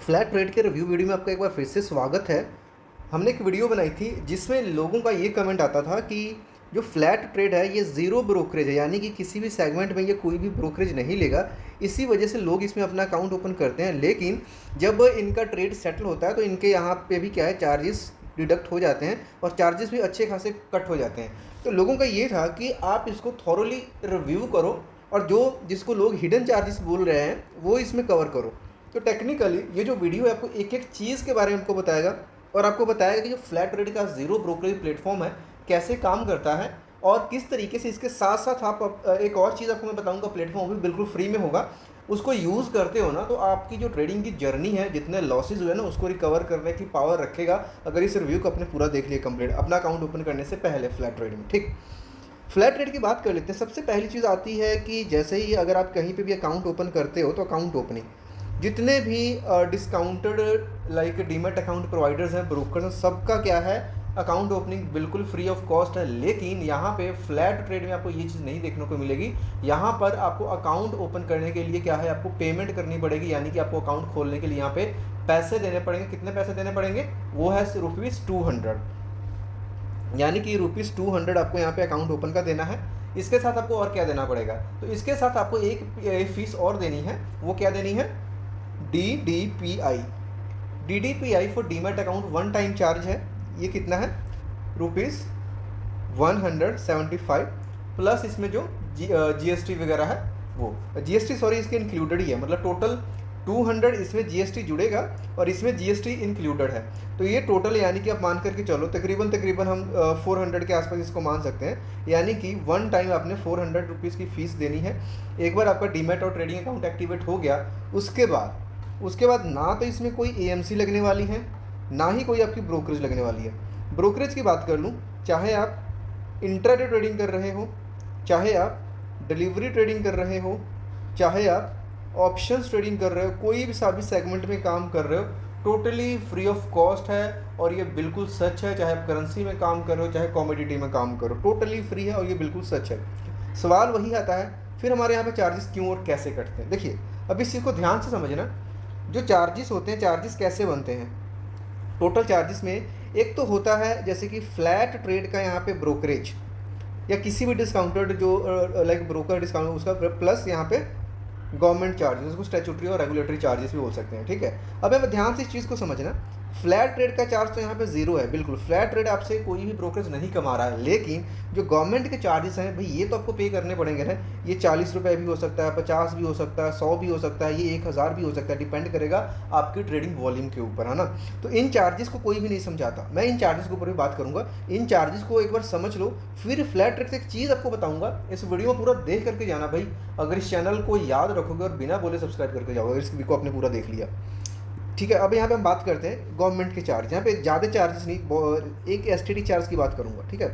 Flat rate के review video में आपका एक बार फिर से स्वागत है। हमने एक वीडियो बनाई थी जिसमें लोगों का ये कमेंट आता था कि जो फ्लैट ट्रेड है ये ज़ीरो ब्रोकरेज है, यानी कि किसी भी सेगमेंट में ये कोई भी ब्रोकरेज नहीं लेगा। इसी वजह से लोग इसमें अपना अकाउंट ओपन करते हैं, लेकिन जब इनका ट्रेड सेटल होता है तो इनके यहाँ पे भी क्या है, चार्जेस डिडक्ट हो जाते हैं और चार्जेस भी अच्छे खासे कट हो जाते हैं। तो लोगों का ये था कि आप इसको थॉरोली रिव्यू करो और जिसको लोग हिडन चार्जेस बोल रहे हैं वो इसमें कवर करो। तो टेक्निकली ये जो वीडियो है आपको एक एक चीज़ के बारे में आपको बताएगा और आपको बताएगा कि जो फ्लैट रेट का ज़ीरो ब्रोकरेज प्लेटफॉर्म है कैसे काम करता है और किस तरीके से। इसके साथ साथ आप एक और चीज़ आपको मैं बताऊंगा, प्लेटफॉर्म भी बिल्कुल फ्री में होगा। उसको यूज़ करते हो ना तो आपकी जो ट्रेडिंग की जर्नी है, जितने लॉसेज हुए ना उसको रिकवर करने की पावर रखेगा अगर इस रिव्यू को अपने पूरा देख लिया कंप्लीट अपना अकाउंट ओपन करने से पहले फ्लैट ट्रेड में। ठीक, फ्लैट रेट की बात कर लेते हैं। सबसे पहली चीज़ आती है कि जैसे ही अगर आप कहीं पे भी अकाउंट ओपन करते हो तो अकाउंट ओपनिंग जितने भी discounted like demat account providers हैं, ब्रोकर्स हैं, सबका क्या है, अकाउंट ओपनिंग बिल्कुल फ्री ऑफ कॉस्ट है। लेकिन यहाँ पे फ्लैट ट्रेड में आपको ये चीज़ नहीं देखने को मिलेगी। यहाँ पर आपको अकाउंट ओपन करने के लिए क्या है, आपको पेमेंट करनी पड़ेगी, यानी कि आपको अकाउंट खोलने के लिए यहाँ पे पैसे देने पड़ेंगे। कितने पैसे देने पड़ेंगे, वो है ₹200, यानी कि ₹200 आपको यहाँ पे अकाउंट ओपन का देना है। इसके साथ आपको और क्या देना पड़ेगा, तो इसके साथ आपको एक फीस और देनी है। वो क्या देनी है, DDPI for demat account one time charge है। ये कितना है, ₹175 प्लस इसमें जो GST वगैरह है, वो GST सॉरी इसके इंक्लूडेड ही है, मतलब टोटल 200 इसमें GST जुड़ेगा और इसमें GST इंक्लूडेड है। तो ये टोटल यानी कि आप मान करके चलो तकरीबन हम 400 के आसपास इसको मान सकते हैं। यानी कि वन टाइम आपने ₹400 की फ़ीस देनी है। एक बार आपका डीमैट और ट्रेडिंग अकाउंट एक्टिवेट हो गया, उसके बाद ना तो इसमें कोई AMC लगने वाली है, ना ही कोई आपकी ब्रोकरेज लगने वाली है। ब्रोकरेज की बात कर लूँ, चाहे आप इंट्राडे ट्रेडिंग कर रहे हो, चाहे आप डिलीवरी ट्रेडिंग कर रहे हो, चाहे आप ऑप्शंस ट्रेडिंग कर रहे हो, कोई भी सभी सेगमेंट में काम कर रहे हो, टोटली फ्री ऑफ कॉस्ट है। और ये बिल्कुल सच है, चाहे आप करेंसी में काम कर रहे हो चाहे कमोडिटी में काम करो, टोटली फ्री है और ये बिल्कुल सच है। सवाल वही आता है फिर हमारे यहाँ पे चार्जेस क्यों और कैसे कटते हैं। देखिए अब इस चीज़ को ध्यान से समझना, जो चार्जेस होते हैं, चार्जेस कैसे बनते हैं। टोटल चार्जेस में एक तो होता है जैसे कि फ्लैट ट्रेड का यहाँ पे ब्रोकरेज या किसी भी डिस्काउंटेड जो लाइक ब्रोकर डिस्काउंट उसका, प्लस यहाँ पे गवर्नमेंट चार्जेस, उसको स्टैट्यूटरी और रेगुलेटरी चार्जेस भी बोल सकते हैं। ठीक है, अब अब ध्यान से इस चीज़ को समझना, फ्लैट ट्रेड का चार्ज तो यहाँ पे ज़ीरो है, बिल्कुल फ्लैट ट्रेड आपसे कोई भी ब्रोकरेज नहीं कमा रहा है। लेकिन जो गवर्नमेंट के चार्जेस हैं भाई, ये तो आपको पे करने पड़ेंगे ना। ये ₹40 भी हो सकता है, 50 भी हो सकता है, 100 भी हो सकता है, ये 1000 भी हो सकता है, डिपेंड करेगा आपकी ट्रेडिंग वॉल्यूम के ऊपर, है ना। तो इन चार्जेस को कोई भी नहीं समझाता, मैं इन चार्जेस के ऊपर भी बात करूँगा। इन चार्जेस को एक बार समझ लो, फिर फ्लैट रेट से एक चीज़ आपको बताऊँगा, इस वीडियो में पूरा देख करके जाना भाई। अगर इस चैनल को याद रखोगे और बिना बोले सब्सक्राइब करके जाओगे, इस वीडियो को आपने पूरा देख लिया। ठीक है, अब यहाँ पे हम बात करते हैं गवर्नमेंट के चार्ज। यहाँ पे ज़्यादा चार्जेस नहीं, एक STD चार्ज की बात करूँगा। ठीक है,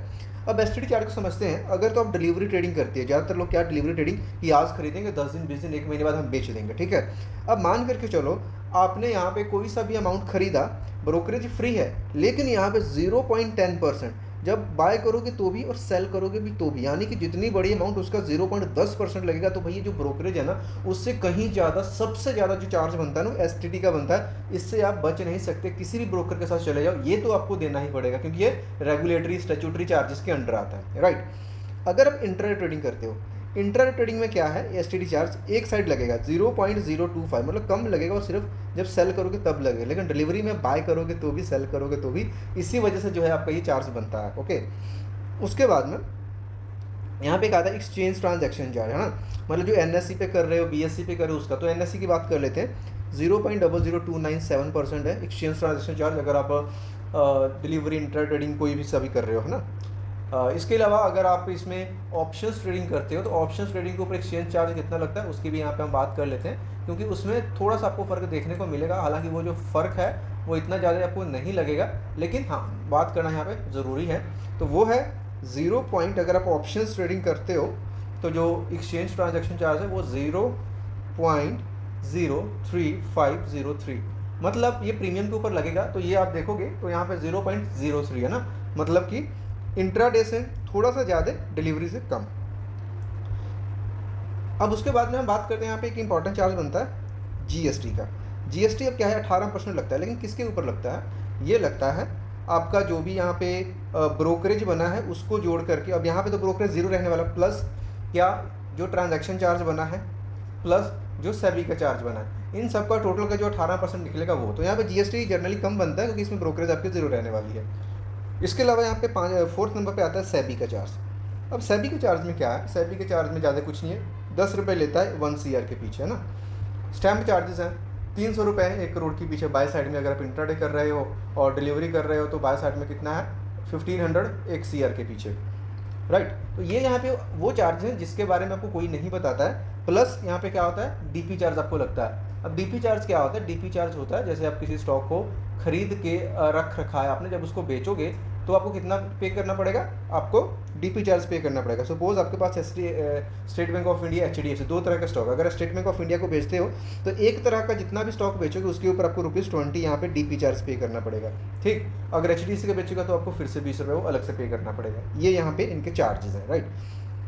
अब STD चार्ज को समझते हैं। अगर तो आप डिलीवरी ट्रेडिंग करती है, ज़्यादातर लोग क्या डिलीवरी ट्रेडिंग कि आज खरीदेंगे 10 दिन 20 दिन 1 महीने बाद हम बेच देंगे। ठीक है, अब मान करके चलो आपने यहाँ पे कोई सा भी अमाउंट खरीदा, ब्रोकरेज फ्री है, लेकिन यहाँ पे 0.10% जब बाय करोगे तो भी और सेल करोगे भी तो भी, यानी कि जितनी बड़ी अमाउंट उसका 0.10% लगेगा। तो भाई ये जो ब्रोकरेज है ना, उससे कहीं ज़्यादा, सबसे ज़्यादा जो चार्ज बनता है ना STD का बनता है। इससे आप बच नहीं सकते, किसी भी ब्रोकर के साथ चले जाओ, ये तो आपको देना ही पड़ेगा क्योंकि ये रेगुलेटरी स्टैट्यूटरी चार्जेस के अंडर आता है, राइट। अगर आप इंट्राडे ट्रेडिंग करते हो, इंट्राडे ट्रेडिंग में क्या है, STD चार्ज एक साइड लगेगा 0.025, मतलब कम लगेगा और सिर्फ जब सेल करोगे तब लगेगा। लेकिन डिलीवरी में बाय करोगे तो भी, सेल करोगे तो भी, इसी वजह से जो है आपका ये चार्ज बनता है। ओके, उसके बाद में यहाँ पे एक आता है एक्सचेंज ट्रांजैक्शन चार्ज, है ना। मतलब जो NSE पे कर रहे हो, BSE पे कर रहे हो उसका, तो NSE की बात कर लेते हैं, 0.00297% है एक्सचेंज ट्रांजैक्शन चार्ज, अगर आप डिलीवरी इंट्रा ट्रेडिंग कोई भी सभी कर रहे हो, है ना। इसके अलावा अगर आप इसमें ऑप्शंस ट्रेडिंग करते हो तो ऑप्शंस ट्रेडिंग के ऊपर एक्सचेंज चार्ज कितना लगता है उसकी भी यहाँ पे हम बात कर लेते हैं, क्योंकि उसमें थोड़ा सा आपको फ़र्क देखने को मिलेगा। हालांकि वो जो फ़र्क है वो इतना ज़्यादा आपको नहीं लगेगा, लेकिन हाँ बात करना यहाँ पे ज़रूरी है। तो वो है 0 पॉइंट, अगर आप ऑप्शंस ट्रेडिंग करते हो तो जो एक्सचेंज ट्रांजेक्शन चार्ज है वो 0.03503, मतलब ये प्रीमियम के ऊपर लगेगा। तो ये आप देखोगे तो यहाँ पे 0.03 है ना, मतलब कि इंट्राडे से थोड़ा सा ज़्यादा, डिलीवरी से कम। अब उसके बाद में हम बात करते हैं, यहाँ पे एक इंपॉर्टेंट चार्ज बनता है GST का। जीएसटी अब क्या है 18% लगता है, लेकिन किसके ऊपर लगता है, ये लगता है आपका जो भी यहाँ पे ब्रोकरेज बना है उसको जोड़ करके। अब यहाँ पे तो ब्रोकरेज जीरो रहने वाला, प्लस क्या जो ट्रांजैक्शन चार्ज बना है, प्लस जो सेबी का चार्ज बना है, इन सब का टोटल का जो 18% निकलेगा वो। तो यहाँ पे जीएसटी जनरली कम बनता है क्योंकि इसमें ब्रोकरेज आपकी जीरो रहने वाली है। इसके अलावा यहाँ पे 4th नंबर पे आता है सेबी का चार्ज। अब सेबी के चार्ज में क्या है, सेबी के चार्ज में ज़्यादा कुछ नहीं है, 10 रुपये लेता है 1 CR के पीछे, है ना। स्टैम्प चार्जेस हैं 300 रुपये हैं 1 करोड़ के पीछे बाय साइड में। अगर आप इंट्राडे कर रहे हो और डिलीवरी कर रहे हो तो बाय साइड में कितना है 1500 1 CR के पीछे, राइट। तो ये यहाँ पे वो चार्ज हैं जिसके बारे में आपको कोई नहीं बताता है। प्लस यहाँ पे क्या होता है, डीपी चार्ज आपको लगता है। अब डीपी चार्ज क्या होता है, डीपी चार्ज होता है जैसे आप किसी स्टॉक को खरीद के रख रखा है आपने, जब उसको बेचोगे तो आपको कितना पे करना पड़ेगा, आपको डीपी चार्ज पे करना पड़ेगा। सपोज आपके पास State Bank of India HDFC, दो तरह का स्टॉक। अगर स्टेट बैंक ऑफ इंडिया को बेचते हो तो एक तरह का जितना भी स्टॉक बेचोगे उसके ऊपर आपको ₹20 यहाँ पे डीपी चार्ज पे करना पड़ेगा, ठीक। अगर HDFC का बेचेगा तो आपको फिर से 20 रुपये वो अलग से पे करना पड़ेगा। ये यहाँ पे इनके चार्जेस हैं, राइट।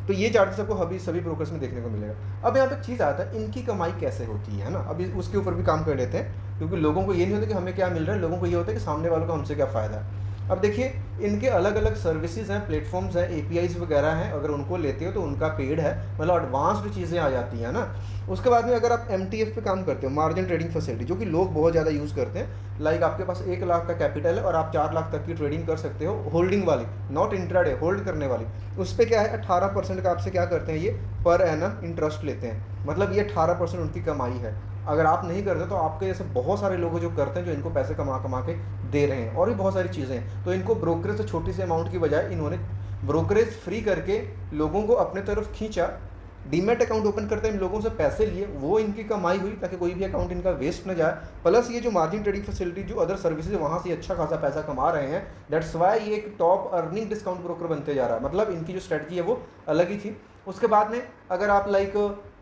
तो ये चार्जेस आपको अभी सभी ब्रोकर्स में देखने को मिलेगा। अब यहाँ पे चीज़ आता है इनकी कमाई कैसे होती है ना, अभी उसके ऊपर भी काम कर लेते हैं, क्योंकि लोगों को ये नहीं होता कि हमें क्या मिल रहा है, लोगों को ये होता है कि सामने वालों का हमसे क्या फ़ायदा है। अब देखिए इनके अलग अलग सर्विसेज हैं, प्लेटफॉर्म्स हैं, APIs वगैरह हैं। अगर उनको लेते हो तो उनका पेड है, मतलब एडवांस्ड चीज़ें आ जाती हैं ना। उसके बाद में अगर आप MTF पे काम करते हो, मार्जिन ट्रेडिंग फैसिलिटी, जो कि लोग बहुत ज़्यादा यूज़ करते हैं, लाइक आपके पास 1 लाख का कैपिटल है और आप 4 लाख तक की ट्रेडिंग कर सकते हो, होल्डिंग वाली, नॉट इंट्राडे, होल्ड करने वाली। उस पर क्या है 18% का आपसे क्या करते हैं, ये पर एनम इंटरेस्ट लेते हैं, मतलब ये 18% उनकी कमाई है। अगर आप नहीं करते तो आपके जैसे बहुत सारे लोग जो करते हैं, जो इनको पैसे कमा कमा के दे रहे हैं, और भी बहुत सारी चीज़ें हैं। तो इनको ब्रोकरेज से छोटी सी अमाउंट की बजाय इन्होंने ब्रोकरेज फ्री करके लोगों को अपने तरफ खींचा, डीमैट अकाउंट ओपन करते हैं, इन लोगों से पैसे लिए, वो इनकी कमाई हुई, ताकि कोई भी अकाउंट इनका वेस्ट न जाए। प्लस ये जो मार्जिन ट्रेडिंग फैसिलिटी, जो अदर सर्विसेज वहाँ से अच्छा खासा पैसा कमा रहे हैं, दैट्स वाई ये एक टॉप अर्निंग डिस्काउंट ब्रोकर बनते जा रहा है। मतलब इनकी जो स्ट्रेटजी है वो अलग ही थी। उसके बाद में अगर आप लाइक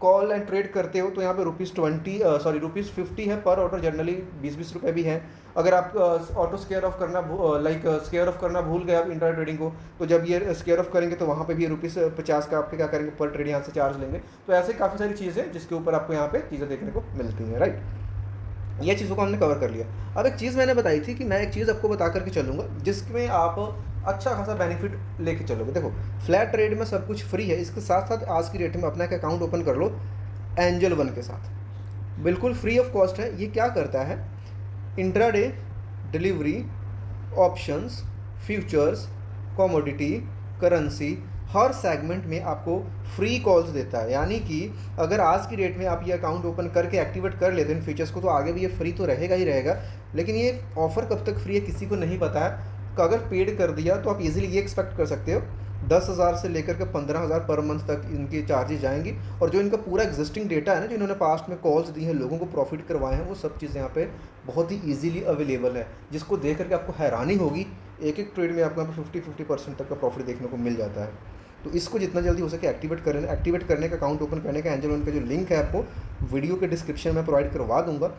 कॉल एंड ट्रेड करते हो तो यहाँ पे ₹50 है पर ऑर्डर, जनरली 20-20 रुपये भी हैं। अगर आप ऑटो स्केयर ऑफ करना स्केयर ऑफ करना भूल गए आप इंट्रा ट्रेडिंग को, तो जब ये स्केयर ऑफ करेंगे तो वहाँ पे भी ₹50 का आपके क्या करेंगे, पर ट्रेड यहाँ से चार्ज लेंगे। तो ऐसे काफ़ी सारी चीज़ें जिसके ऊपर आपको यहाँ पे चीज़ें देखने को मिलती हैं, राइट। ये चीज़ों को हमने कवर कर लिया। अब एक चीज़ मैंने बताई थी कि मैं एक चीज़ आपको बता करके चलूँगा जिसमें आप अच्छा खासा बेनिफिट लेके चलोगे। देखो फ्लैट ट्रेड में सब कुछ फ्री है, इसके साथ साथ आज की डेट में अपना एक अकाउंट ओपन कर लो एंजल वन के साथ, बिल्कुल फ्री ऑफ कॉस्ट है। ये क्या करता है, intraday, delivery, options, futures, commodity, currency, हर सेगमेंट में आपको फ्री कॉल्स देता है। यानी कि अगर आज की डेट में आप ये अकाउंट ओपन करके एक्टिवेट कर लेते हैं इन फीचर्स को, तो आगे भी ये फ्री तो रहेगा ही रहेगा। लेकिन ये ऑफ़र कब तक फ्री है किसी को नहीं पता है। तो अगर पेड कर दिया तो आप इजीली ये एक्सपेक्ट कर सकते हो 10,000 से लेकर के 15,000 पर मंथ तक इनकी चार्जेस जाएंगी। और जो इनका पूरा एग्जिस्टिंग डेटा है ना, जो इन्होंने पास्ट में कॉल्स दी हैं, लोगों को प्रॉफिट करवाए हैं, वो सब चीज़ें यहाँ पे बहुत ही इजीली अवेलेबल है, जिसको देख करके आपको हैरानी होगी। एक एक ट्रेड में आपको यहाँ पे 50% तक का प्रॉफिट देखने को मिल जाता है। तो इसको जितना जल्दी हो सके एक्टिवेट करने का, अकाउंट ओपन करने का एंजल वन का जो लिंक है आपको वीडियो के डिस्क्रिप्शन में प्रोवाइड करवा दूंगा,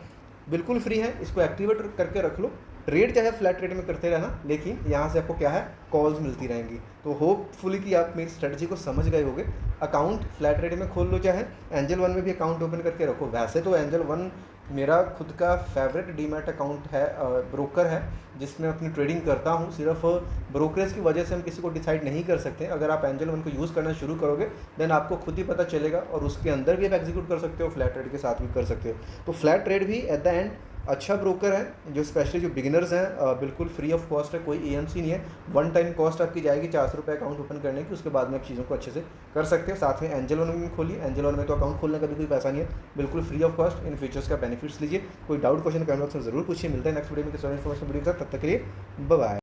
बिल्कुल फ्री है। इसको एक्टिवेट करके रख लो। ट्रेड चाहे फ्लैट ट्रेड में करते रहना, लेकिन यहाँ से आपको क्या है, कॉल्स मिलती रहेंगी। तो होपफुली कि आप मेरी स्ट्रेटजी को समझ गए होंगे। अकाउंट फ्लैट ट्रेड में खोल लो, चाहे एंजल वन में भी अकाउंट ओपन करके रखो। वैसे तो एंजल वन मेरा खुद का फेवरेट डीमैट अकाउंट है, ब्रोकर है, जिसमें अपनी ट्रेडिंग करता हूँ। सिर्फ ब्रोकरेज की वजह से हम किसी को डिसाइड नहीं कर सकते। अगर आप एंजल वन को यूज़ करना शुरू करोगे देन आपको खुद ही पता चलेगा, और उसके अंदर भी आप एग्जीक्यूट कर सकते हो, फ्लैट ट्रेड के साथ भी कर सकते हो। तो फ्लैट ट्रेड भी एट द एंड अच्छा ब्रोकर है, जो स्पेशली जो बिगिनर्स हैं, बिल्कुल फ्री ऑफ कॉस्ट है, कोई AMC नहीं है। 1 टाइम कॉस्ट आपकी जाएगी 400 रुपये अकाउंट ओपन करने की, उसके बाद में आप चीज़ों को अच्छे से कर सकते हो। साथ में एंजल वन में खोलिए, एंजल वन में तो अकाउंट खोलने का भी कोई पैसा नहीं है, बिल्कुल free of cost. In features का बेनिफिट्स लीजिए। कोई डाउट क्वेश्चन कमेंट बॉक्स में जरूर पूछिए। मिलता है नेक्स्ट वीडियो में किसी और इन्फॉर्मेशन वीडियो के साथ, तब तक के लिए बाय बाय।